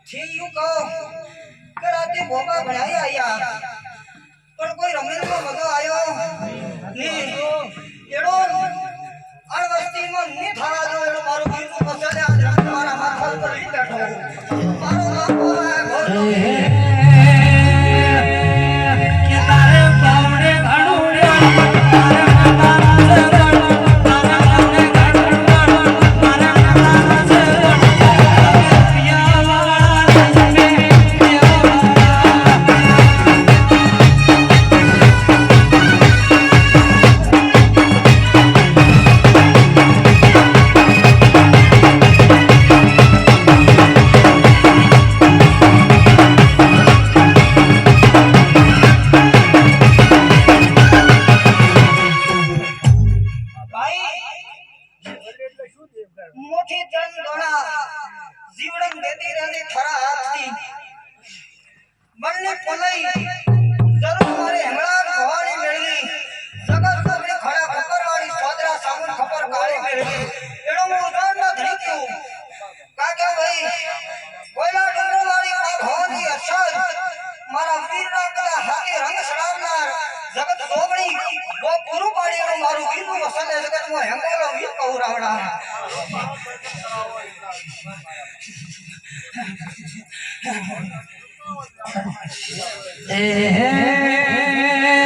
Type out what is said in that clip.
छी यू को कराते भोपा बनाया आया पर कोई रमेश को मजो आयो नी एड़ो अनवस्ती में नी थारा जो एड़ो मारो वीर को मसले आज तुम्हारा माथा पर ही बैठो मारो बापो है भोलो के तारे बावड़े घड़ूड़े मोठी जन दोना जीवड़न देती रहने थरा हाथी बनने पलई जरूर मारे हंगड़ा भवानी मिलगी जगत सबने खड़ा खपर वाली सोदरा सामुन खपर काली मिलगी एड़ो में उदान ना धरी क्यों काके भाई कोयला डोंगर वाली मां भवानी अरशद मारा वीर ना कदा हाथे रंग सड़ावनार जगत सोबड़ी वो गुरु पाड़ी एड़ो मारू वीर नु वसन जगत में हंगोलो वीर कहू रावड़ा ए